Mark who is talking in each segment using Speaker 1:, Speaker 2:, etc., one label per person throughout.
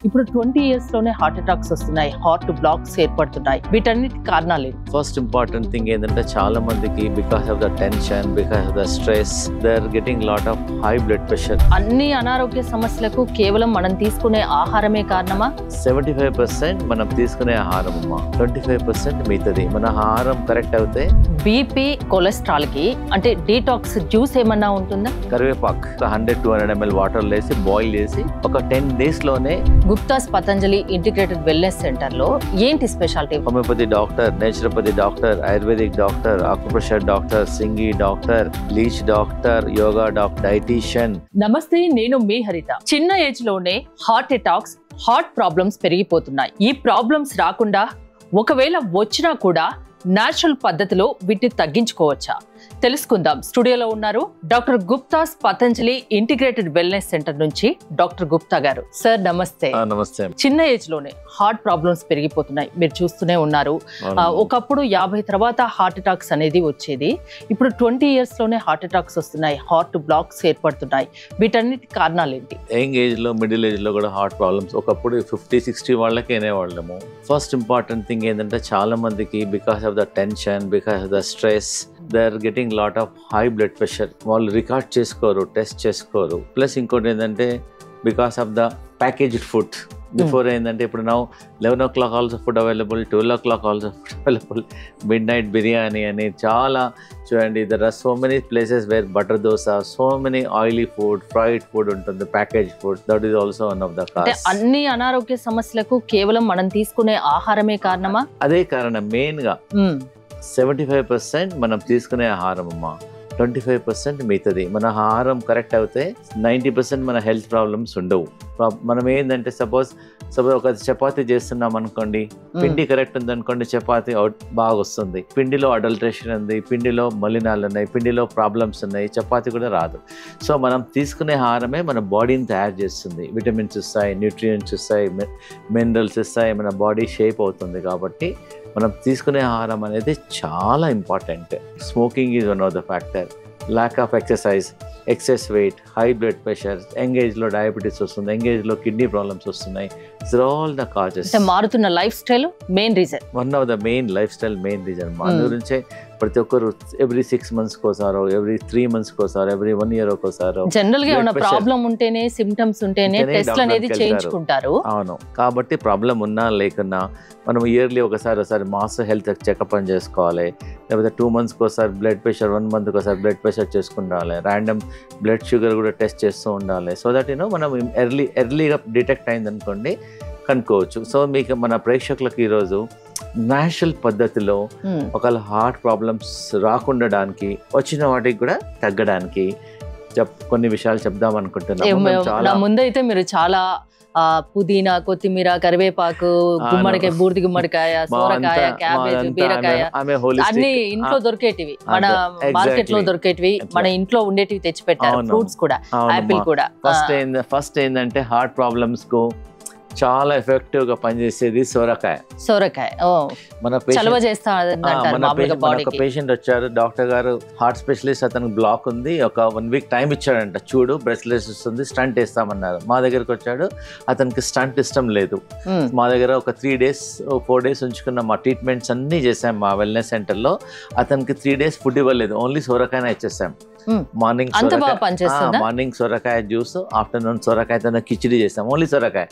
Speaker 1: ఇప్పుడు 20 years లోనే heart attacks వస్తున్నాయి, హార్ట్ బ్లాక్స్ ఏర్పడుతున్నాయి. వీటన్నిటి కారణాలు ఏంటి?
Speaker 2: ఫస్ట్ ఇంపార్టెంట్ థింగ్ ఏంటంటే చాలా మందికి because of the tension, because of the stress, they are getting lot of high blood pressure.
Speaker 1: అన్ని అనారోగ్య సమస్యలకు కేవలం మనం తీసుకునే ఆహారమే కారణమా?
Speaker 2: 75% మనం తీసుకునే ఆహారం అమ్మా, 25% మిగతాది. మన ఆహారం కరెక్ట్ అవుతే
Speaker 1: బీపీ, కొలెస్ట్రాల్ కి అంటే డీటాక్స్ జ్యూస్ ఏమన్నా ఉంటుందా?
Speaker 2: కరివేపాకు 100-200 ml వాటర్ వేసి బాయిల్ చేసి ఒక 10 days లోనే
Speaker 1: Gupta's Patanjali integrated wellness centre లో ఏంటి speciality?
Speaker 2: Homeopathy doctor, naturopathy doctor, ayurvedic doctor, acupressure doctor, సింగి doctor, leech doctor, yoga doctor, dietitian.
Speaker 1: నమస్తే, నేను మీ హరిత. చిన్న ఏజ్ లోనే హార్ట్ అటాక్స్, హార్ట్ ప్రాబ్లమ్స్ పెరిగిపోతున్నాయి. ఈ ప్రాబ్లమ్స్ రాకుండా, ఒకవేళ వచ్చినా కూడా నేచురల్ పద్ధతిలో వీటిని తగ్గించుకోవచ్చా? తెలుసుకుందాం. స్టూడియోలో ఉన్నారు doctor Gupta's Patanjali integrated wellness centre నుంచి డాక్టర్ గుప్తా గారు. సార్ నమస్తే.
Speaker 2: నమస్తే.
Speaker 1: చిన్న ఏజ్ లోనే హార్ట్ ప్రాబ్లమ్స్ పెరిగిపోతున్నాయి, మీరు చూస్తూనే ఉన్నారు. ఒకప్పుడు 50 తర్వాత హార్ట్ అటాక్స్ అనేది వచ్చేది. ఇప్పుడు 20 years లోనే హార్ట్ అటాక్స్ వస్తున్నాయి, హార్ట్ బ్లాక్స్ ఏర్పడుతున్నాయి. వీటన్నిటి కారణాలు ఏంటి?
Speaker 2: యంగ్ ఏజ్ లో, మిడిల్ ఏజ్ లో కూడా హార్ట్ ప్రాబ్లమ్స్. ఒకప్పుడు 50-60 వాళ్ళకి అనేవాళ్ళము. ఫస్ట్ ఇంపార్టెంట్ థింగ్ ఏంటంటే చాలా మందికి because of the tension, because of the stress, they are getting lot of high blood pressure. వాళ్ళు రికార్డ్ చేసుకోరు, టెస్ట్ చేసుకోరు. ప్లస్ ఇంకోటి ఏంటంటే because of the packaged food. Before ఏంటంటే ఇప్పుడు నా 11 o'clock also food available, 12 o'clock also food available, midnight biryani అని చాలా చూడండి. There are so many places where butter dosa, so many oily food, fried food ఉంటుంది, package food. That is also one of the cause.
Speaker 1: అన్ని అనారోగ్య సమస్యలకు కేవలం మనం తీసుకునే ఆహారమే కారణమా?
Speaker 2: అదే కారణం. మెయిన్ గా 75% మనం తీసుకునే ఆహారం అమ్మా, 25% మిగతాది. మన ఆహారం కరెక్ట్ అవుతే 90% మన హెల్త్ ప్రాబ్లమ్స్ ఉండవు. మనం ఏంటంటే సపోజ్ ఒక చపాతీ చేస్తున్నాం అనుకోండి, పిండి కరెక్ట్ ఉంది అనుకోండి, చపాతీ బాగా వస్తుంది. పిండిలో అడల్ట్రేషన్ ఉంది, పిండిలో మలినాలు ఉన్నాయి, పిండిలో ప్రాబ్లమ్స్ ఉన్నాయి, చపాతీ కూడా రాదు. సో మనం తీసుకునే ఆహారమే మన బాడీని తయారు చేస్తుంది. విటమిన్స్ ఇస్తాయి, న్యూట్రియంట్స్ ఇస్తాయి, మినరల్స్ ఇస్తాయి, మన బాడీ షేప్ అవుతుంది. కాబట్టి మనం తీసుకునే ఆహారం అనేది చాలా important. Smoking is one of the factor, lack of exercise, excess weight, high blood pressure, ఎంగేజ్లో డయాబెటీస్ వస్తుంది, ఎంగేజ్లో కిడ్నీ ప్రాబ్లమ్స్ వస్తున్నాయి. It's all the causes.
Speaker 1: మారుతున్న life style main reason,
Speaker 2: one of the main life style main reason. మా గురించే ప్రతి ఒక్కరు every 6 months కోసారో, ఎవ్రీ 3 months కోసారో, ఎవ్రీ 1 year ఒకసారో
Speaker 1: జనరల్ గా ఏమైనా ప్రాబ్లం ఉంటేనే, సిమ్టమ్స్ ఉంటేనే టెస్ట్ అనేది చేయించుకుంటారు.
Speaker 2: అవును. కాబట్టి ప్రాబ్లం ఉన్నా లేకున్నా మనం ఇయర్లీ ఒకసారి మాస్ హెల్త్ చెకప్ అని చేసుకోవాలి. లేకపోతే 2 months ఒకసారి బ్లడ్ ప్రెషర్, 1 month ఒకసారి బ్లడ్ ప్రెషర్ చేసుకుండాలి. ర్యాండమ్ బ్లడ్ షుగర్ కూడా టెస్ట్ చేస్తూ ఉండాలి. సో దట్ మనం ఎర్లీగా డిటెక్ట్ అయింది అనుకోండి, కనుక్కోవచ్చు. సో మీకు మన ప్రేక్షకులకు ఈరోజు నేచురల్ పద్ధతిలో ఒకవేళ హార్ట్ ప్రాబ్లమ్స్ రాకుండడానికి, వచ్చిన వాటికి కూడా తగ్గడానికి కొన్ని విషయాలు చెప్దాం అనుకుంటున్నాను.
Speaker 1: ముందైతే మీరు చాలా పుదీనా, కొత్తిమీర, కరివేపాకు, గుమ్మడికాయ, బూడిద గుమ్మడికాయ, సోరకాయ, క్యాబేజ్, బీరకాయ అన్ని ఇంట్లో దొరికేటివి, మన మార్కెట్ లో దొరికేటివి, మన ఇంట్లో ఉండేటివి తెచ్చి పెట్టారు. ఫ్రూట్స్ కూడా, యాపిల్ కూడా.
Speaker 2: ఫస్ట్ ఏంటంటే హార్ట్ ప్రాబ్లమ్స్ కు చాలా ఎఫెక్టివ్ గా పనిచేసేది సోరకాయ. మన పేషెంట్ వచ్చారు, డాక్టర్ గారు హార్ట్ స్పెషలిస్ట్, అతనికి బ్లాక్ ఉంది, ఒక 1 week టైం ఇచ్చాడంట, చూడు బ్రెస్లెస్ వస్తుంది, స్టంట్ వేస్తామన్నారు. మా దగ్గరకు వచ్చాడు, అతనికి స్టంట్ ఇష్టం లేదు. మా దగ్గర ఒక 3 days 4 days ఉంచుకున్న మా ట్రీట్మెంట్స్ అన్ని చేసాం మా వెల్నెస్ సెంటర్ లో. అతనికి 3 days ఫుడ్ ఇవ్వలేదు, ఓన్లీ సోరకాయ ఇచ్చేసాం. మార్నింగ్ సొరకాయ జ్యూస్, ఆఫ్టర్నూన్ సొరకాయతో కిచిడి చేసాం, ఓన్లీ సొరకాయ.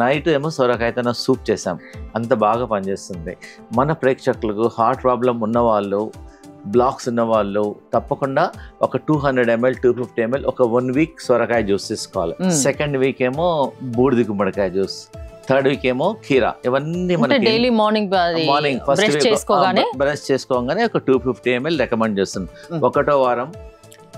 Speaker 2: నైట్ ఏమో సొరకాయతో సూప్ చేసాం. అంత బాగా పనిచేస్తుంది. మన ప్రేక్షకులకు హార్ట్ ప్రాబ్లం ఉన్నవాళ్ళు, బ్లాక్స్ ఉన్నవాళ్ళు తప్పకుండా ఒక 200 ml 250 ml ఒక 1 week సొరకాయ జ్యూస్ తీసుకోవాలి. సెకండ్ వీక్ ఏమో బూడిద గుమ్మడికాయ జ్యూస్, థర్డ్ వీక్ ఏమో కీరా. ఇవన్నీ మనకి డైలీ మార్నింగ్ బ్రష్ చేసుకోగానే ఒక 250 ml రికమెండ్ చేస్తుంది. 1వ వారం,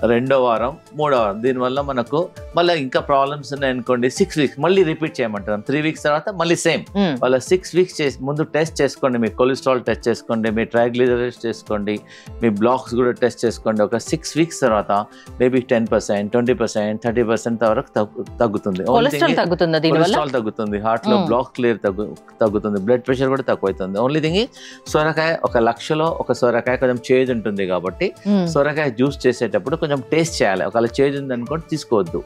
Speaker 2: 2వ వారం, 3వ వారం. దీనివల్ల మనకు మళ్ళీ ఇంకా ప్రాబ్లమ్స్ ఉన్నాయనుకోండి, 6 weeks మళ్ళీ రిపీట్ చేయమంటాం. 3 weeks తర్వాత మళ్ళీ సేమ్. వాళ్ళ 6 weeks ముందు టెస్ట్ చేసుకోండి. మీ కొలెస్ట్రాల్ టెస్ట్ చేసుకోండి, మీ ట్రైగ్లిజరైడ్స్ చేసుకోండి, మీ బ్లాక్స్ కూడా టెస్ట్ చేసుకోండి. ఒక 6 weeks తర్వాత మేబీ 10%, 20%, 30% వరకు తగ్గుతుంది. కొలెస్ట్రాల్ తగ్గుతుంది, హార్ట్ లో బ్లాక్ క్లియర్ తగ్గుతుంది, బ్లడ్ ప్రెషర్ కూడా తక్కువైతుంది. ఓన్లీ థింగ్ సొరకాయ, ఒక 1,00,000లో ఒక సొరకాయ కొంచెం చేదు ఉంటుంది కాబట్టి సొరకాయ జ్యూస్ చేసేటప్పుడు కొంచెం టేస్ట్ చేయాలి. ఒకవేళ చేదు ఉంది అనుకోండి తీసుకోవద్దు,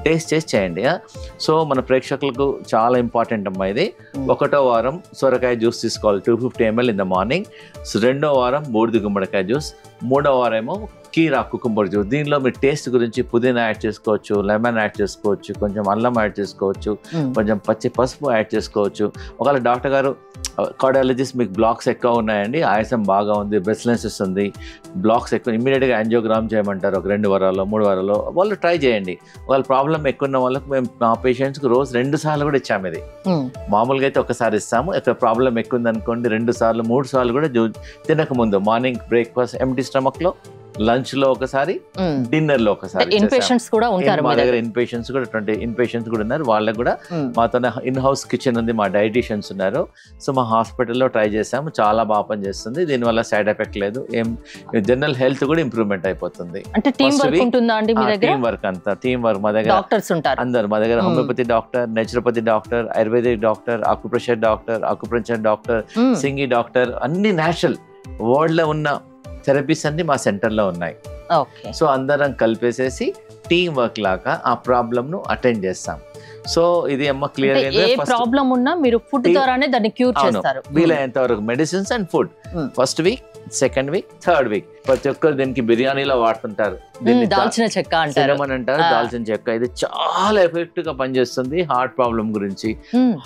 Speaker 2: టేస్ట్ చేసి చేయండి. సో మన ప్రేక్షకులకు చాలా ఇంపార్టెంట్ అమ్మా ఇది. 1వ వారం సొరకాయ జ్యూస్ తీసుకోవాలి 250 ml ఇన్ ద మార్నింగ్. 2వ వారం బూడిద గుమ్మడికాయ జ్యూస్. 3వ వారం ఏమో కీరా కుకుంబర్ జ్యూస్. దీనిలో మీరు టేస్ట్ గురించి పుదీనా యాడ్ చేసుకోవచ్చు, లెమన్ యాడ్ చేసుకోవచ్చు, కొంచెం అల్లం యాడ్ చేసుకోవచ్చు, కొంచెం పచ్చి పసుపు యాడ్ చేసుకోవచ్చు. ఒకవేళ డాక్టర్ గారు కార్డియాలజిస్ట్ మీకు బ్లాక్స్ ఎక్కువ ఉన్నాయండి, ఆయాసం బాగా ఉంది, బ్రెస్ట్లెస్నెస్ ఉంది, బ్లాక్స్ ఎక్కువ, ఇమీడియట్గా యాంజియోగ్రామ్ చేయమంటారు ఒక 2 వారాల్లో 3 వారాల్లో, వాళ్ళు ట్రై చేయండి. వాళ్ళ ప్రాబ్లం ఎక్కువ ఉన్న వాళ్ళకి మేము మా పేషెంట్స్కి రోజు 2 సార్లు కూడా ఇచ్చాము. ఇది మామూలుగా అయితే ఒకసారి ఇస్తాము. ఇక్కడ ప్రాబ్లం ఎక్కువ ఉంది అనుకోండి 2 సార్లు 3 సార్లు కూడా తినక ముందు మార్నింగ్ బ్రేక్ఫాస్ట్ ఎంటీ స్టమక్లో, లంచ్ లో ఒకసారి, డిన్నర్ లో ఒకసారి.
Speaker 1: ఇన్పేషెంట్స్ కూడా ఉంటారు
Speaker 2: మా దగ్గర, ఇన్పేషెంట్స్ కూడా 20 ఇన్పేషెంట్స్ కూడా ఉన్నారు. వాళ్ళకి కూడా మాతో ఇన్ హౌస్ కిచెన్ ఉంది, మా డైటీషియన్స్ ఉన్నారు. సో మా హాస్పిటల్లో ట్రై చేసాము, చాలా బాగా పనిచేస్తుంది. దీనివల్ల సైడ్ ఎఫెక్ట్ లేదు, ఏం జనరల్ హెల్త్ కూడా ఇంప్రూవ్మెంట్ అయిపోతుంది.
Speaker 1: అంటే టీమ్ వర్క్ ఉంటుందా అండి మీ దగ్గర?
Speaker 2: టీమ్ వర్క్ అంతా టీమ్ వర్క్. మా దగ్గర
Speaker 1: డాక్టర్స్ ఉంటారు అందరు.
Speaker 2: మా దగ్గర homeopathy doctor, naturopathy doctor, ayurvedic doctor, acupressure doctor, acupressure doctor, సింగి డాక్టర్, అన్ని నేచురల్ వరల్డ్ లో ఉన్న థెరపీస్ అన్ని మా సెంటర్లో ఉన్నాయి. సో అందరం కలిపేసేసి టీమ్ వర్క్ లాగా ఆ ప్రాబ్లమ్ ను అటెండ్ చేస్తాం. సో ఇది అమ్మ క్లియర్.
Speaker 1: ఏ ప్రాబ్లం ఉన్నా మీరు ఫుడ్ ద్వారానే దాన్ని క్యూర్ చేస్తారు.
Speaker 2: వీలైనంత వరకు medicines and food. First week, second week, third week ప్రతి ఒక్కరు దీనికి బిర్యానీలో వాడుతుంటారు,
Speaker 1: దాల్చిన చెక్క అంటారు,
Speaker 2: దాల్చిన చెక్క. ఇది చాలా ఎఫెక్టివ్ గా పనిచేస్తుంది హార్ట్ ప్రాబ్లం గురించి,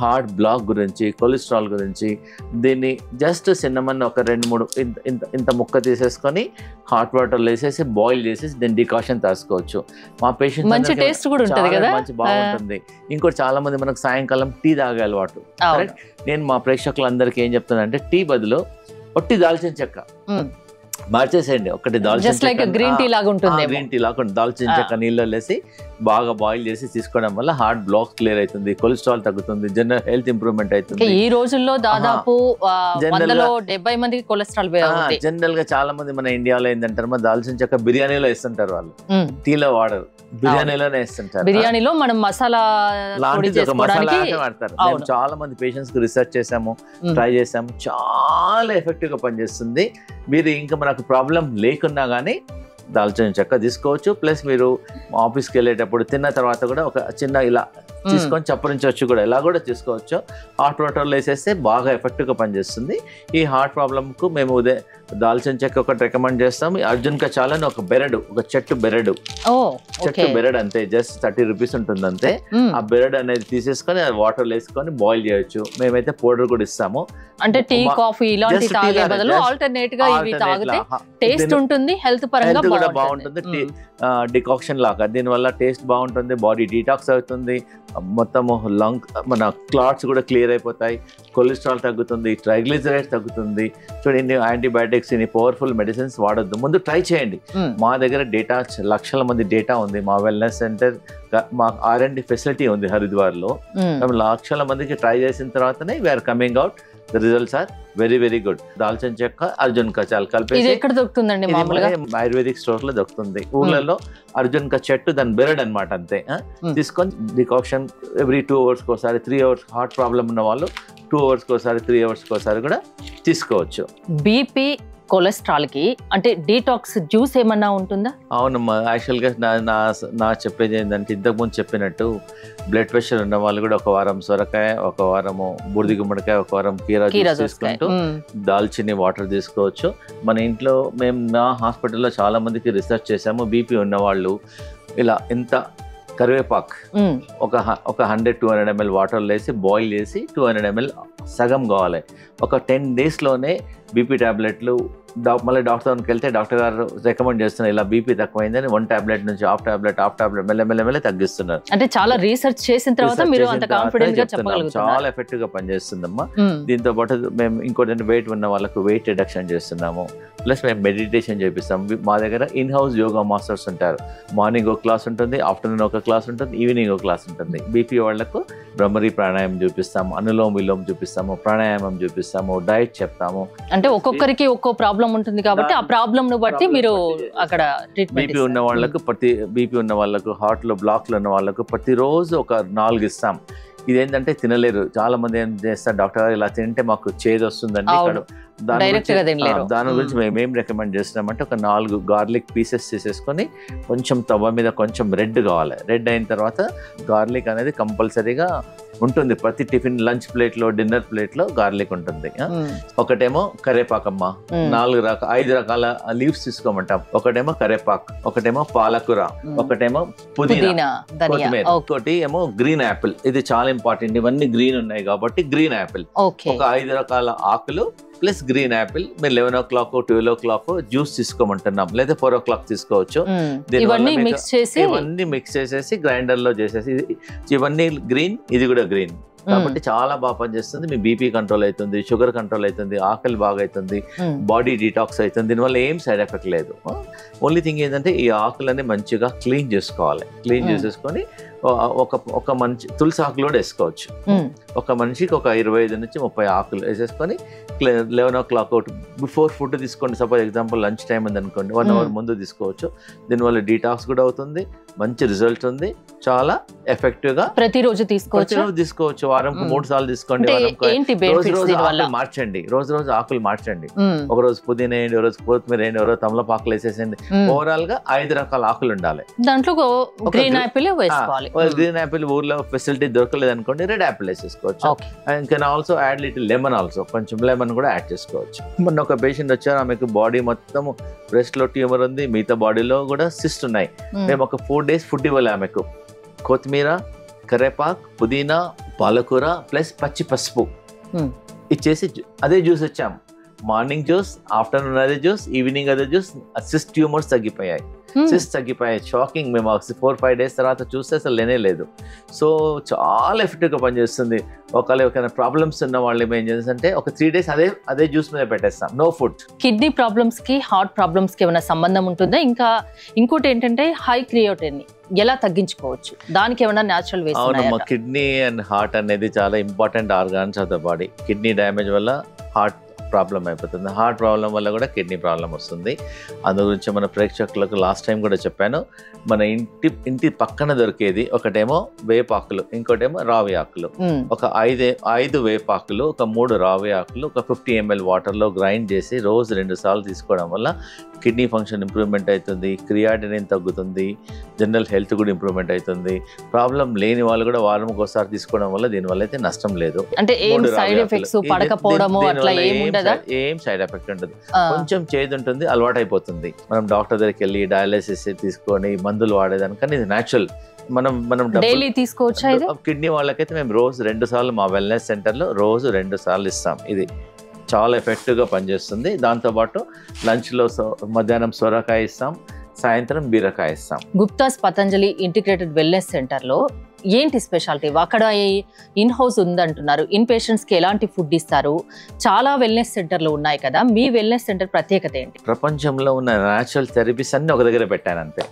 Speaker 2: హార్ట్ బ్లాక్ గురించి, కొలెస్ట్రాల్ గురించి. దీన్ని జస్ట్ సిన్నమన్ ఒక 2-3 ఇంత ముక్క తీసేసుకొని హాట్ వాటర్ వేసేసి బాయిల్ చేసేసి దీన్ని డికాషన్ తీసుకోవచ్చు. మా పేషెంట్
Speaker 1: మంచి టేస్ట్ కూడా ఉంటుంది కదా,
Speaker 2: మంచి బాగుంటుంది. ఇంకోటి చాలా మంది మనకు సాయంకాలం టీ తాగే అలవాటు. నేను మా ప్రేక్షకులందరికీ ఏం చెప్తానంటే టీ బదులు ఒట్టి దాల్చిన చెక్క మార్చేసేయండి. ఒకటి దాల్చిన చెక్క,
Speaker 1: గ్రీన్ టీ లాగా ఉంటుంది,
Speaker 2: గ్రీన్ టీ లాగా దాల్చిన చెక్క నీళ్ళలో వేసి బాగా బాయిల్ చేసి తీసుకోవడం వల్ల హార్ట్ బ్లాక్ క్లియర్ అవుతుంది, కొలెస్ట్రాల్ తగ్గుతుంది, జనరల్ హెల్త్ ఇంప్రూవ్మెంట్ అవుతుంది.
Speaker 1: ఈ రోజుల్లో దాదాపు 170 మందికి కొలెస్ట్రాల్.
Speaker 2: జనరల్ గా చాలా మంది మన ఇండియాలో ఏంటంటారు, దాల్చిన చెక్క బిర్యానీలో వేస్తుంటారు, వాళ్ళు టీలో వాడరు, బిర్యానీలోనే వేస్తుంటారు.
Speaker 1: బిర్యానీలో మనం మసాలా
Speaker 2: వాడతారు. చాలా మంది పేషెంట్స్ కి రీసెర్చ్ చేసాము, ట్రై చేసాము, చాలా ఎఫెక్టివ్ గా పనిచేస్తుంది. మీరు ఇంకా మనకు ప్రాబ్లం లేకున్నా కానీ దాల్చిన చెక్క తీసుకోవచ్చు. ప్లస్ మీరు ఆఫీస్కి వెళ్ళేటప్పుడు తిన్న తర్వాత కూడా ఒక చిన్న ఇలా తీసుకొని చప్పరించవచ్చు కూడా, ఇలా కూడా తీసుకోవచ్చు. హాట్ వాటర్లో వేసేస్తే బాగా ఎఫెక్టివ్గా పనిచేస్తుంది. ఈ హార్ట్ ప్రాబ్లంకు మేము దాల్చిన చెక్క ఒకటి రికమెండ్ చేస్తాం. అర్జున్ కచాల్ అని ఒక బెరడు, ఒక చెట్టు బెరడు, చెట్టు బెరడు అంతే, జస్ట్ 30 రూపీస్ ఉంటుంది అంతే. ఆ బెరడు అనేది తీసేసుకొని వాటర్ వేసుకొని బాయిల్ చేయొచ్చు. మేమైతే పౌడర్ కూడా ఇస్తాము.
Speaker 1: అంటే టీ, కాఫీ ఇలాంటి తాగే బదులు ఆల్టర్నేట్ గా ఇవి తాగితే టేస్ట్ ఉంటుంది, హెల్త్ పరంగా
Speaker 2: కూడా బాగుంటుంది. డికాక్షన్ లాగా దీనివల్ల టేస్ట్ బాగుంటుంది, బాడీ డీటాక్స్ అవుతుంది, మొత్తం లంగ్ మన క్లాట్స్ కూడా క్లియర్ అయిపోతాయి, కొలెస్ట్రాల్ తగ్గుతుంది, ట్రైగ్లిజరైడ్స్ తగ్గుతుంది. చూడండి, యాంటీబయాటిక్స్, ఇన్ని పవర్ఫుల్ మెడిసిన్స్ వాడొద్దు, ముందు ట్రై చేయండి. మా దగ్గర డేటా లక్షల మంది డేటా ఉంది. మా వెల్నెస్ సెంటర్, మా R&D ఫెసిలిటీ ఉంది హరిద్వార్లో. మేము లక్షల మందికి ట్రై చేసిన తర్వాతనే we are coming out. The results are very very good. దాల్చిన చెక్క, అర్జున్ కచాల్ కలిపి
Speaker 1: ఎక్కడ దొరుకుతుందండి?
Speaker 2: ఆయుర్వేదిక్ స్టోర్ లో దొరుకుతుంది. ఊళ్ళలో అర్జున్ క చెట్టు, దాని బెరడ్ అనమాట అంతే. తీసుకొని డికాక్షన్ ఎవ్రీ 2 hours ఒకసారి, 3 hours హార్ట్ ప్రాబ్లం ఉన్న వాళ్ళు 2 hours ఒకసారి, 3 hours ఒకసారి కూడా తీసుకోవచ్చు.
Speaker 1: బీపీ, కొలెస్ట్రాల్ కి అంటే డీటాక్స్ జ్యూస్ ఏమన్నా ఉంటుందా?
Speaker 2: అవునమ్మా, యాక్చువల్గా నా చెప్పేది ఏంటంటే, ఇంతకుముందు చెప్పినట్టు బ్లడ్ ప్రెషర్ ఉన్న వాళ్ళు కూడా 1 వారం సొరకాయ, 1 వారము బూడిద గుమ్మడికాయ, 1 వారం కీరా జ్యూస్ తీసుకుంటూ దాల్చిని వాటర్ తీసుకోవచ్చు. మన ఇంట్లో నా హాస్పిటల్లో చాలా మందికి రీసెర్చ్ చేసాము. బీపీ ఉన్న వాళ్ళు ఇలా ఇంత కరివేపాకు ఒక 100-200 ml వాటర్లో వేసి బాయిల్ చేసి 200 ml సగం కావాలి. ఒక 10 daysలోనే బీపీ టాబ్లెట్లు, మళ్ళీ డాక్టర్కి వెళ్తే డాక్టర్ గారు రికమెండ్ చేస్తున్నారు, ఇలా బీపీ తక్కువైందని 1 టాబ్లెట్ నుంచి హాఫ్ టాబ్లెట్ మెల్లమెల్లమెల్ల తగ్గిస్తున్నారు.
Speaker 1: అంటే చాలా రీసెర్చ్ చేసిన తర్వాత మీరు అంత కాన్ఫిడెంట్ గా చెప్పగలుగుతారు.
Speaker 2: చాలా ఎఫెక్టివ్ గా పనిచేస్తుందమ్మా. దీంతో పాటు మేము ఇంకోటి వెయిట్ ఉన్న వాళ్ళకు వెయిట్ రిడక్షన్ చేస్తున్నాము. ప్లస్ మేము మెడిటేషన్ చేపిస్తాం. మా దగ్గర ఇన్ హౌస్ యోగా మాస్టర్స్ ఉంటారు. మార్నింగ్ ఒక క్లాస్ ఉంటుంది, ఆఫ్టర్నూన్ ఒక క్లాస్ ఉంటుంది, ఈవినింగ్ ఒక క్లాస్ ఉంటుంది. బీపీ వాళ్లకు బ్రహ్మరీ ప్రాణాయామం చూపిస్తాము, అనులోమ విలోమ చూపిస్తాము, ప్రాణాయామం చూపిస్తాము, డైట్ చెప్తాము.
Speaker 1: అంటే ఒక్కొక్కరికి ఒక్కో ప్రాబ్లం ఉంటుంది కాబట్టి ఆ ప్రాబ్లం ను బట్టి మీరు అక్కడ ట్రీట్మెంట్.
Speaker 2: బీపీ ఉన్న వాళ్ళకు హార్ట్ లో బ్లాక్లు ఉన్న వాళ్ళకు ప్రతిరోజు ఒక 4 ఇస్తాం. ఇదేంటంటే తినలేరు చాలా మంది. ఏం చేస్తారు, డాక్టర్ గారు ఇలా తింటే మాకు చేదు వస్తుందండి, దాని గురించి మేము రికమెండ్ చేస్తున్నామంటే ఒక 4 గార్లిక్ పీసెస్ తీసేసుకొని కొంచెం తవ్వ మీద కొంచెం రెడ్ కావాలి. రెడ్ అయిన తర్వాత గార్లిక్ అనేది కంపల్సరీగా ఉంటుంది. ప్రతి టిఫిన్ లంచ్ ప్లేట్ లో డిన్నర్ ప్లేట్ లో గార్లిక్ ఉంటుంది. ఒకటేమో కరేపాకమ్మ, 5 రకాల లీవ్స్ తీసుకోమంటాం. ఒకటేమో కరేపాక్, ఒకటేమో పాలకూర, ఒకటేమో పుదీనా, కొత్తిమీర, ఇంకోటి ఏమో గ్రీన్ యాపిల్. ఇది చాలా ఇంపార్టెంట్. ఇవన్నీ గ్రీన్ ఉన్నాయి కాబట్టి గ్రీన్ యాపిల్. ఒక 5 రకాల ఆకులు ప్లస్ గ్రీన్ యాపిల్. మీరు 11 o'clock 12 o'clock జ్యూస్ తీసుకోమంటున్నాం, లేదా 4 o'clock తీసుకోవచ్చు. ఇవన్నీ మిక్స్ చేసేసి గ్రైండర్ లో చేసేసి, ఇవన్నీ గ్రీన్, ఇది కూడా గ్రీన్ కాబట్టి చాలా బాగా పనిచేస్తుంది. మీ బీపీ కంట్రోల్ అవుతుంది, షుగర్ కంట్రోల్ అవుతుంది, ఆకలి బాగా అవుతుంది, బాడీ డీటాక్స్ అవుతుంది. దీనివల్ల ఏం సైడ్ ఎఫెక్ట్ లేదు. ఓన్లీ థింగ్ ఏంటంటే ఈ ఆకులని మంచిగా క్లీన్ చేసుకోవాలి. క్లీన్ చేసేసుకొని ఒక మంచి తులసి ఆకులు కూడా వేసుకోవచ్చు. ఒక మనిషికి ఒక 25 నుంచి 30 ఆకులు వేసేసుకొని 11 o'clock బిఫోర్ ఫుడ్ తీసుకోండి. సపోజ్ ఎగ్జాంపుల్ లంచ్ టైం ఉంది అనుకోండి, 1 hour ముందు తీసుకోవచ్చు. దీనివల్ల డీటాక్స్ కూడా అవుతుంది, మంచి రిజల్ట్ ఉంది, చాలా ఎఫెక్టివ్ గా ప్రతిరోజు తీసుకోవచ్చు. వారంకు 3 సార్లు తీసుకోండి. మార్చండి, రోజు ఆకులు మార్చండి. ఒక రోజు పుదీనా వేయండి, ఒక రోజు కొత్తిమీర వేయండి, ఒక రోజు తమలపాకులు వేసేసండి. ఓవరాల్ గా 5 రకాల ఆకులు ఉండాలి. దాంట్లో గ్రీన్ యాపిల్ ఊర్లో ఫెసిలిటీ దొరకలేదు అనుకోండి, రెడ్ యాపిల్ వేసేసుకోవచ్చు. And can also add little lemon also, కొంచెం లెమన్ కూడా యాడ్ చేసుకోవచ్చు. మొన్న ఒక పేషెంట్ వచ్చారు, ఆమెకు బాడీ మొత్తం బ్రెస్ట్ లో ట్యూమర్ ఉంది, మిగతా బాడీలో కూడా సిస్ట్ ఉన్నాయి. మేము ఒక 4 days ఫుడ్ ఇవ్వాలి ఆమెకు. కొత్తిమీర, కరేపాక్, పుదీనా, పాలకూర ప్లస్ పచ్చి పసుపు ఇచ్చేసి అదే జ్యూస్ ఇచ్చాం. మార్నింగ్ జ్యూస్, ఆఫ్టర్నూన్ అదే జ్యూస్, ఈవినింగ్ అదే జ్యూస్. సిస్ట్ ట్యూమర్స్ తగ్గిపోయాయి. షాకింగ్. మేము 4-5 days తర్వాత చూస్తే అసలు లేనే లేదు. సో చాలా ఎఫెక్టివ్గా పనిచేస్తుంది. ఒకవేళ ప్రాబ్లమ్స్ ఉన్న వాళ్ళు ఏం చేస్తుంటే ఒక 3 days అదే జ్యూస్ మీద పెట్టేస్తాం, నో ఫుడ్. కిడ్నీ ప్రాబ్లమ్స్ కి, హార్ట్ ప్రాబ్లమ్స్ కి ఏమైనా సంబంధం ఉంటుందా? ఇంకా ఇంకోటి ఏంటంటే హై క్రియేటినిన్ ఎలా తగ్గించుకోవచ్చు? దానికి ఏమైనా న్యాచురల్ వేస్? అవునమ్మా, కిడ్నీ అండ్ హార్ట్ అనేది చాలా important organs of the body. Kidney damage వల్ల హార్ట్ ప్రాబ్లం అయిపోతుంది, హార్ట్ ప్రాబ్లం వల్ల కూడా కిడ్నీ ప్రాబ్లం వస్తుంది. అందు గురించి మన ప్రేక్షకులకు లాస్ట్ టైం కూడా చెప్పాను, మన ఇంటి పక్కన దొరికేది ఒకటేమో వేపాకులు, ఇంకోటేమో రావి ఆకులు. ఒక 5 వేపాకులు, ఒక 3 రావి ఆకులు, ఒక 50 ml వాటర్లో గ్రైండ్ చేసి రోజు 2 సార్లు తీసుకోవడం వల్ల కిడ్నీ ఫంక్షన్ ఇంప్రూవ్మెంట్ అవుతుంది, క్రియాటినిన్ తగ్గుతుంది, జనరల్ హెల్త్ కూడా ఇంప్రూవ్మెంట్ అవుతుంది. ప్రాబ్లం లేని వాళ్ళు కూడా వారంకి ఒకసారి తీసుకోవడం వల్ల దీనివల్ల అయితే నష్టం లేదు. అంటే ఏం సైడ్ ఎఫెక్ట్స్ పడకపోవడము అట్లా ఏం సైడ్ ఎఫెక్ట్ ఉండదు. కొంచెం చేదు ఉంటుంది, అలవాటు అయిపోతుంది. మనం డాక్టర్ దగ్గరికి వెళ్ళి డయాలసిస్ తీసుకొని మందులు వాడేదానికన్నా ఇది న్యాచురల్. మనం డైలీ తీసుకోవచ్చు. కిడ్నీ వాళ్ళకైతే మేము రోజు 2 సార్లు మా వెల్నెస్ సెంటర్లో రోజు 2 సార్లు ఇస్తాం. ఇది చాలా ఎఫెక్టివ్గా పనిచేస్తుంది. దాంతోపాటు లంచ్లో మధ్యాహ్నం సొరకాయ ఇస్తాం, సాయంత్రం బీరకాయ ఇస్తాం. గుప్తాస్ పతంజలి ఇంటిగ్రేటెడ్ వెల్నెస్ సెంటర్లో ఏంటి స్పెషాలిటీ? అక్కడ ఇన్ హౌస్ ఉందంటున్నారు, ఇన్ పేషెంట్స్ కి ఎలాంటి ఫుడ్ ఇస్తారు? చాలా వెల్నెస్ సెంటర్లు ఉన్నాయి కదా, మీ వెల్నెస్ సెంటర్ ప్రత్యేకత ఏంటి? ప్రపంచంలో ఉన్న న్యాచురల్ థెరపీస్ అన్ని ఒక దగ్గర పెట్టాను అంతే.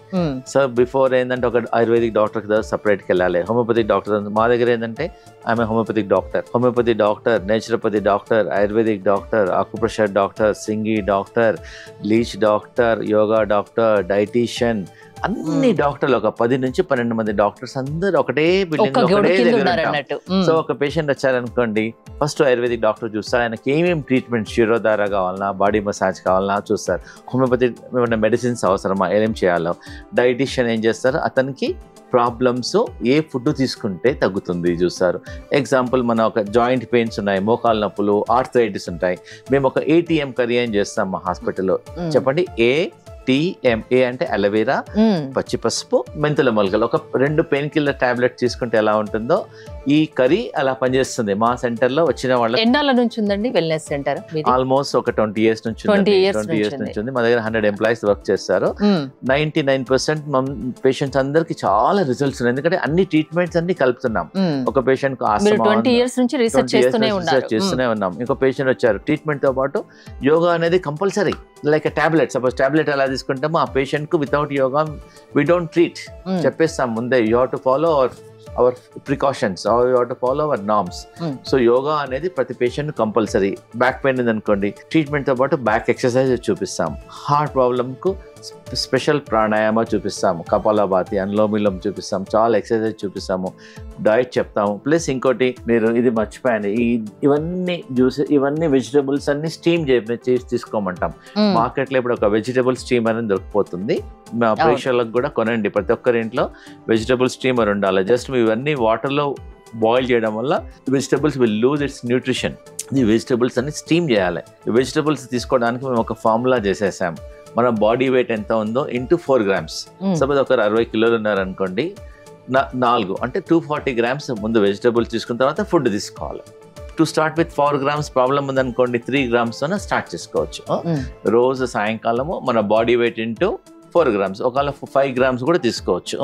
Speaker 2: సో బిఫోర్ ఏంటంటే ఒక ఆయుర్వేదిక్ డాక్టర్ దగ్గర సపరేట్కి వెళ్ళాలి, హోమియోపతిక్ డాక్టర్. మా దగ్గర ఏంటంటే ఆమె homeopathic doctor, naturopathy doctor, ayurvedic doctor, acupressure doctor, సింగి doctor, leech doctor, yoga doctor, dietitian, అన్ని డాక్టర్లు ఒక 10 నుంచి 12 మంది డాక్టర్స్ అందరూ ఒకటే బిల్డింగ్ ఒకటే దగ్గర ఉంటాం. సో ఒక పేషెంట్ వచ్చారనుకోండి, ఫస్ట్ ఆయుర్వేదిక్ డాక్టర్ చూస్తారు, ఆయనకి ఏమేమి ట్రీట్మెంట్, శిరోధార కావాలన్నా, బాడీ మసాజ్ కావాలన్నా చూస్తారు. హోమియోపతి మెడిసిన్స్ అవసరమా, ఏం చేయాలో. డైటీషియన్ ఏం చేస్తారు, అతనికి ప్రాబ్లమ్స్ ఏ ఫుడ్ తీసుకుంటే తగ్గుతుంది చూస్తారు. ఎగ్జాంపుల్, మన ఒక జాయింట్ పెయిన్స్ ఉన్నాయి, మోకాలు నొప్పులు, ఆర్థరైటిస్ ఉంటాయి. మేము ఒక ATM కర్రీ ఏం చేస్తాం మా హాస్పిటల్లో, చెప్పండి. ATMA అంటే అలోవెరా, పచ్చి పసుపు, మెంతుల మొలకలు. ఒక 2 పెయిన్ కిల్లర్ టాబ్లెట్ తీసుకుంటే ఎలా ఉంటుందో ఈ కర్రీ అలా పనిచేస్తుంది. మా సెంటర్ లో వచ్చిన వాళ్ళ ఎన్నాళ్ళ నుంచి ఉందండి వెల్నెస్ సెంటర్? ఆల్మోస్ట్ ఒక 20 years నుంచి ఉంది. మా దగ్గర 100 ఎంప్లాయీస్ వర్క్ చేస్తారు. 99% పేషెంట్స్ అందరికి చాలా రిజల్ట్స్ ఉన్నాయి, ఎందుకంటే అన్ని ట్రీట్మెంట్స్ అన్ని కలుపుతున్నాం. ఒక పేషెంట్ 20 years నుంచి రీసెర్చ్ చేస్తూనే ఉన్నాం. ఇంకో పేషెంట్ వచ్చారు, ట్రీట్మెంట్ తో పాటు యోగా అనేది compulsory, like tablet. Suppose tablet ఎలా తీసుకుంటామో ఆ పేషెంట్ కు without yoga we don't treat, చెప్పేస్తాం ముందే. You have to follow our precautions, you have to follow our norms. So yoga అనేది ప్రతి పేషెంట్ కంపల్సరీ. బ్యాక్ పెయిన్ ఉంది అనుకోండి, ట్రీట్మెంట్ తో పాటు బ్యాక్ ఎక్సర్సైజ్ చూపిస్తాం. హార్ట్ ప్రాబ్లమ్ కు స్పెషల్ ప్రాణాయామ చూపిస్తాము, కపాలభాతి, అనులోమిలం చూపిస్తాము, చాలా ఎక్సర్సైజ్ చూపిస్తాము, డైట్ చెప్తాము. ప్లస్ ఇంకోటి మీరు ఇది మర్చిపోయాను, ఇవన్నీ జ్యూసెస్, ఇవన్నీ వెజిటబుల్స్ అన్ని స్టీమ్ చేసి తీసుకోమంటాం. మార్కెట్లో ఇప్పుడు ఒక వెజిటబుల్ స్టీమర్ అని దొరికిపోతుంది. మా ప్రేక్షకులకు కూడా కొనండి, ప్రతి ఒక్కరి ఇంట్లో వెజిటబుల్ స్టీమర్ ఉండాలి. జస్ట్ ఇవన్నీ వాటర్లో బాయిల్ చేయడం వల్ల vegetables will lose it's nutrition. ఈ వెజిటబుల్స్ అన్ని స్టీమ్ చేయాలి. వెజిటబుల్స్ తీసుకోవడానికి మేము ఒక ఫార్ములా చేసేసాం. మన బాడీ వెయిట్ ఎంత ఉందో ఇంటూ 4 grams. సపోజ్ ఒకరు 60 కిలోలు ఉన్నారనుకోండి, 4 అంటే 240 grams ముందు వెజిటబుల్స్ తీసుకున్న తర్వాత ఫుడ్ తీసుకోవాలి. To start with 4 grams problem ఉందనుకోండి, 3 grams స్టార్ట్ చేసుకోవచ్చు. రోజు సాయంకాలము మన బాడీ వెయిట్ ఇంటూ 4 grams, ఒకవేళ 5 grams కూడా తీసుకోవచ్చు.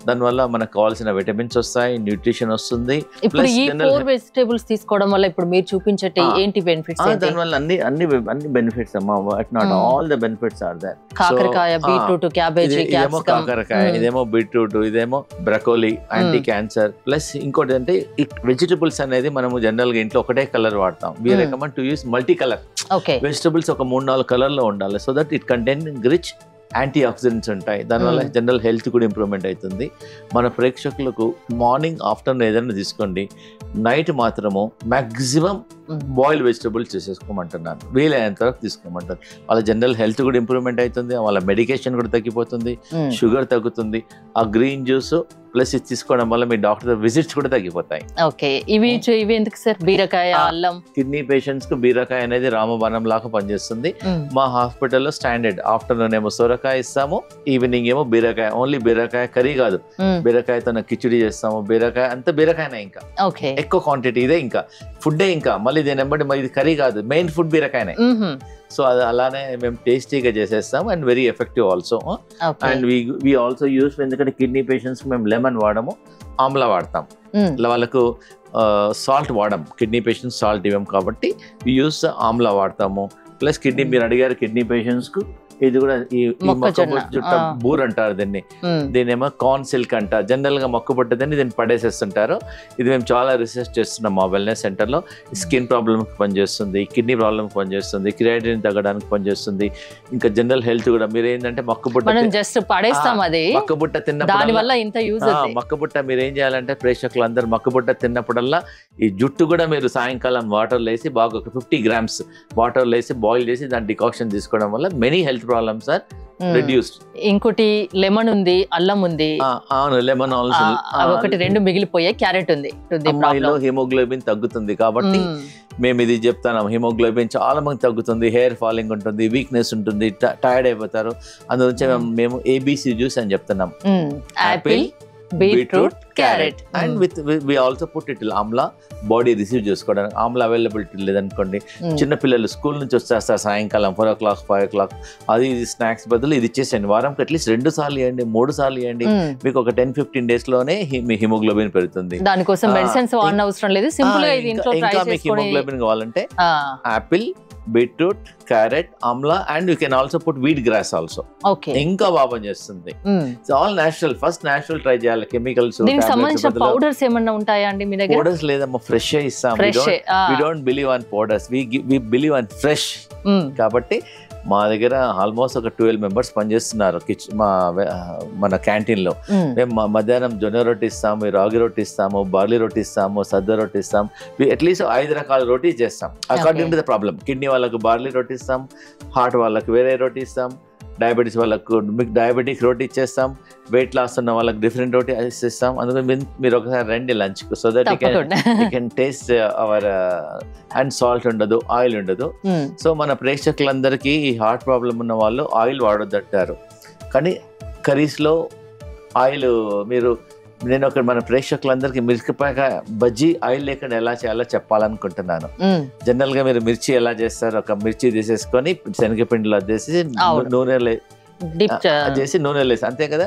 Speaker 2: దానివల్ల మనకు కావాల్సిన విటమిన్స్ వస్తాయి, న్యూట్రిషన్ వస్తుంది.
Speaker 1: ఇప్పుడు ఈ 4 వెజిటబుల్స్ తీసుకోవడం వల్ల ఇప్పుడు మీరు చూపించే ఏంటి బెనిఫిట్స్?
Speaker 2: దానివల్ల అన్ని బెనిఫిట్స్ అమ్మా, not all the benefits are there.
Speaker 1: కాకరకాయ, బీట్రూట్, క్యాబేజీ,
Speaker 2: ఇదేమో కాకరకాయ, ఇదేమో బీట్రూట్, ఇదేమో బ్రకోలీ, యాంటీ క్యాన్సర్. ప్లస్ ఇంకోటి అంటే వెజిటబుల్స్ అనేది మనము జనరల్ గా ఇంట్లో ఒకటే కలర్ వాడతాం. We recommend to use multi colour vegetables. ఒక 3-4 కలర్ లో ఉండాలి, so that it contain rich anti oxidants ఉంటాయి. దానివల్ల జనరల్ హెల్త్ కూడా ఇంప్రూవ్మెంట్ అవుతుంది. మన ప్రేక్షకులకు మార్నింగ్, ఆఫ్టర్నూన్ ఏదైనా తీసుకోండి, నైట్ మాత్రము మ్యాక్సిమం బాయిల్డ్ వెజిటబుల్స్ చేసేసుకోమంటున్నాను, వీలైనంత వరకు తీసుకోమంటారు. వాళ్ళ జనరల్ హెల్త్ కూడా ఇంప్రూవ్మెంట్ అవుతుంది, వాళ్ళ మెడికేషన్ కూడా తగ్గిపోతుంది, షుగర్ తగ్గుతుంది. ఆ గ్రీన్ జ్యూస్ ప్లస్ ఇది తీసుకోవడం వల్ల మీ డాక్టర్ విజిట్స్ కూడా తగ్గిపోతాయి.
Speaker 1: ఓకే, ఇవి ఎందుకు సార్? బీరకాయ, అల్లం.
Speaker 2: కిడ్నీ పేషెంట్స్ కు బీరకాయ అనేది రామబాణం లాగా పనిచేస్తుంది. మా హాస్పిటల్లో స్టాండర్డ్ ఆఫ్టర్నూన్ ఏమో సొరకాయ ఇస్తాము, ఈవినింగ్ ఏమో బీరకాయ. ఓన్లీ బీరకాయ కర్రీ కాదు, బీరకాయతో కిచిడి చేస్తాము. బీరకాయ అంత బీరకాయనే, ఇంకా ఎక్కువ క్వాంటిటీ ఇదే, ఇంకా ఫుడ్డే. ఇంకా మళ్ళీ దీని వెంబడి మరి ఇది కర్రీ కాదు, మెయిన్ ఫుడ్ బీరకాయనే. సో అది అలానే మేము టేస్టీగా చేసేస్తాం and very effective also. And we also use, ఎందుకంటే కిడ్నీ పేషెంట్స్ మేము లెమన్ వాడము, ఆమ్లా వాడతాం. వాళ్ళకు సాల్ట్ వాడము, కిడ్నీ పేషెంట్స్ సాల్ట్ ఇవ్వము కాబట్టి వి యూస్ ఆమ్లా వాడతాము. ప్లస్ కిడ్నీ, మీరు అడిగారు కిడ్నీ పేషెంట్స్ కు, ఇది కూడా ఈ మొక్కబుట్ట బూర్ అంటారు దీన్ని ఏమో కార్న్ సిల్క్ అంటారు. జనరల్ గా మొక్కబుట్టదని దీన్ని పడేసేస్తుంటారు. ఇది మేము చాలా రీసెర్చ్ చేస్తున్నాం మా వెల్నెస్ సెంటర్ లో. స్కిన్ ప్రాబ్లమ్ కి పనిచేస్తుంది, కిడ్నీ ప్రాబ్లమ్ కి పనిచేస్తుంది, క్రియాటినిన్ తగ్గడానికి పనిచేస్తుంది. ఇంకా జనరల్ హెల్త్ కూడా. మీరు ఏంటంటే మొక్కబుట్ట మొక్కబుట్ట మీరు ఏం చేయాలంటే, ప్రేక్షకులు అందరు మొక్కబుట్ట తిన్నప్పుడల్లా ఈ జుట్టు కూడా మీరు సాయంకాలం వాటర్ వేసి బాగా ఒక 50 grams వాటర్ వేసి బాయిల్ చేసి దాని డికాక్షన్ తీసుకోవడం వల్ల many health problems are reduced.
Speaker 1: ఇంకోటి లెమన్ ఉంది, అల్లం ఉంది.
Speaker 2: అవును, లెమన్ ఆల్సో.
Speaker 1: ఒకటి 2 మిగిలిపోయాయి. క్యారెట్ ఉంది.
Speaker 2: అమ్మాయిలో హిమోగ్లోబిన్ తగ్గుతుంది కాబట్టి మేము ఇది చెప్తాను. హిమోగ్లోబిన్ చాలా మంది తగ్గుతుంది, హెయిర్ ఫాలింగ్ ఉంటుంది, వీక్నెస్ ఉంటుంది, టైర్డ్ అయిపోతారు. అందుగురించి మేము ABC జ్యూస్ అని చెప్తున్నాం.
Speaker 1: Apple, beetroot, carrot.
Speaker 2: And we also put it amla, body receive చేసుకోవడానికి. ఆమ్లా అవైలబిలిటీ లేదనుకోండి, చిన్నపిల్లలు స్కూల్ నుంచి వచ్చేస్తారు సాయంకాలం 4 o'clock 5 o'clock, అది ఇది స్నాక్స్ బదులు ఇది ఇచ్చేసేయండి. వారంకి అట్లీస్ట్ 2 సార్లు ఇవ్వండి, 3 సార్లు ఇవ్వండి. మీకు ఒక 10-15 days లోనే మీ హిమోగ్లోబిన్ పెరుగుతుంది.
Speaker 1: దానికోసం మెడిసిన్స్ వాడన అవసరం లేదు, సింపుల్ గా ఇది ఇంట్లో ట్రై చేసుకోండి.
Speaker 2: మీకు హిమోగ్లోబిన్ కావాలంటే apple, beetroot, carrot, amla, and you can also put wheat grass also. ఇంకా బాగా చేస్తుంది. All natural. First natural try చేయాలి. కెమికల్స్
Speaker 1: పౌడర్స్ ఏమన్నా ఉంటాయా అండి మీ దగ్గర?
Speaker 2: పౌడర్స్ లేదమ్మా, ఫ్రెష్ ఇస్తాం. We don't believe on powders, we believe on fresh. కాబట్టి మా దగ్గర ఆల్మోస్ట్ ఒక 12 members పనిచేస్తున్నారు మన క్యాంటీన్ లో. మేము మధ్యాహ్నం జొన్న రొట్టి ఇస్తాము, రాగి రొట్టి ఇస్తాము, బార్లీ రొట్టి ఇస్తాము, సద్ద రొట్టి ఇస్తాం. అట్లీస్ట్ 5 రకాల రోటీ చేస్తాం according to the problem. Kidney వాళ్ళకు బార్లీ రొట్టి ఇస్తాం, హార్ట్ వాళ్ళకు వేరే రొట్టి ఇస్తాం, డయాబెటీస్ వాళ్ళకు డయాబెటిక్ రోటీ ఇచ్చేస్తాం, వెయిట్ లాస్ ఉన్న వాళ్ళకి డిఫరెంట్ రోటీ ఇస్తాం. అందుకని మీరు ఒకసారి రండి lunch, so that you can taste our. And salt ఉండదు, ఆయిల్ ఉండదు. సో మన ప్రేక్షకులందరికీ ఈ హార్ట్ ప్రాబ్లం ఉన్న వాళ్ళు ఆయిల్ వాడొద్దంటారు, కానీ కర్రీస్లో ఆయిల్ నేను మన ప్రేక్షకులందరికీ మిరపకాయ బజ్జీ ఆయిల్ లేకుండా ఎలా చేయాలో చెప్పాలనుకుంటున్నాను. జనరల్ గా మీరు మిర్చి ఎలా చేస్తారు, ఒక మిర్చి తీసేసుకొని శనగపిండిలో అద్దేసి నూనెలో వేసి అంతే కదా.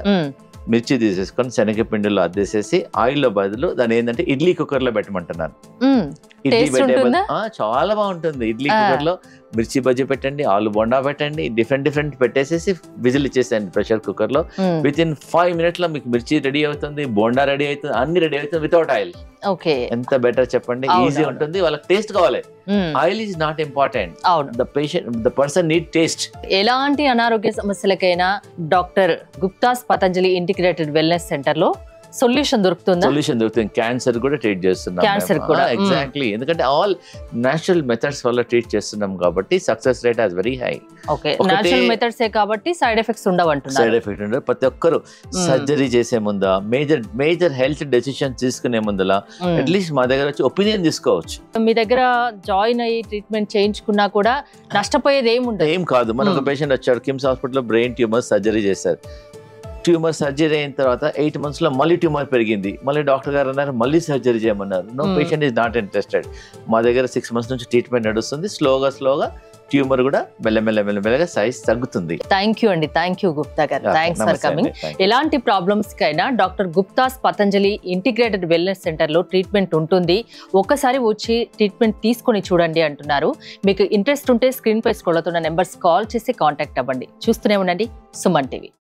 Speaker 2: మిర్చి తీసేసుకొని శనగపిండిలో అద్దేసేసి ఆయిల్లో బదులు దాని ఏంటంటే ఇడ్లీ కుక్కర్ లో పెట్టమంటున్నాను. ఇడ్లీ
Speaker 1: Taste
Speaker 2: పెట్టే
Speaker 1: ఉంటుందా?
Speaker 2: చాలా బాగుంటుంది. ఇడ్లీ కుక్కర్ లో మిర్చి బజ్జీ పెట్టండి, ఆలు బొండా పెట్టండి, డిఫరెంట్ పెట్టేసేసి విజిల్ ఇచ్చేసేయండి ప్రెషర్ కుక్కర్ లో. విత్ ఇన్ 5 minutes లో మీకు మిర్చి రెడీ అవుతుంది, బోండా రెడీ అవుతుంది, అన్ని రెడీ అవుతుంది వితౌట్ ఆయిల్.
Speaker 1: ఓకే,
Speaker 2: ఎంత బెటర్ చెప్పండి. ఈజీ ఉంటుంది, వాళ్ళకి టేస్ట్ కావాలి. ఆయిల్ ఈజ్ నాట్ ఇంపార్టెంట్,
Speaker 1: అవును.
Speaker 2: The person need taste.
Speaker 1: ఎలాంటి అనారోగ్య సమస్యలకైనా doctor Gupta's Patanjali integrated wellness centre లో సొల్యూషన్ దొరుకుతుందా?
Speaker 2: సొల్యూషన్ దొరుకుతుంది. క్యాన్సర్ కూడా ట్రీట్ చేస్తున్నాం.
Speaker 1: Cancer కూడా.
Speaker 2: ఎగ్జాక్ట్లీ, ఎందుకంటే ఆల్ నేచురల్ మెథడ్స్ వల్ల ట్రీట్ చేస్తున్నాం కాబట్టి success rate has very high.
Speaker 1: Okay, natural methods కాబట్టి సైడ్ ఎఫెక్ట్స్ ఉండవంటున్నారు.
Speaker 2: సైడ్ ఎఫెక్ట్ ఉండదు. ప్రతి ఒక్కరు సర్జరీ చేసే ముందా, మేజర్ హెల్త్ డెసిషన్ తీసుకునే ముందల అట్లీస్ట్ మా దగ్గర వచ్చి ఒపీనియన్ తీసుకోవచ్చు.
Speaker 1: మీ దగ్గర జాయిన్ అయ్యి ట్రీట్మెంట్ చేయించుకున్నా కూడా నష్టపోయేది ఏముండదు.
Speaker 2: ఏం కాదు. మన ఒక పేషెంట్ వచ్చాడు కిమ్స్ హాస్పిటల్లో, బ్రెయిన్ ట్యూమర్ సర్జరీ చేశారు. ట్యూమర్ సర్జరీ అయిన తర్వాత 8 months లో మళ్ళీ ట్యూమర్ పెరిగింది. మళ్ళీ డాక్టర్ గారు అన్నారు మళ్ళీ సర్జరీ చేయమన్నారు. No, patient is not interested. మా దగ్గర 6 months నుంచి ట్రీట్మెంట్ నడుస్తుంది. స్లోగా ట్యూమర్ కూడా మెల్లమెల్లగా సైజ్ తగ్గుతుంది.
Speaker 1: థ్యాంక్ యూ అండి, థ్యాంక్ యూ గుప్తా గారు, థ్యాంక్స్ ఫర్ కమింగ్. ఎలాంటి ప్రాబ్లమ్స్ కైనా doctor Gupta's Patanjali integrated wellness centre లో ట్రీట్మెంట్ ఉంటుంది. ఒక్కసారి వచ్చి ట్రీట్మెంట్ తీసుకొని చూడండి అంటున్నారు. మీకు ఇంట్రెస్ట్ ఉంటే స్క్రీన్ పై స్క్రోల్ అవుతున్న నెంబర్స్ కాల్ చేసి కాంటాక్ట్ అవ్వండి. చూస్తూనే ఉండండి సుమన్ టీవీ.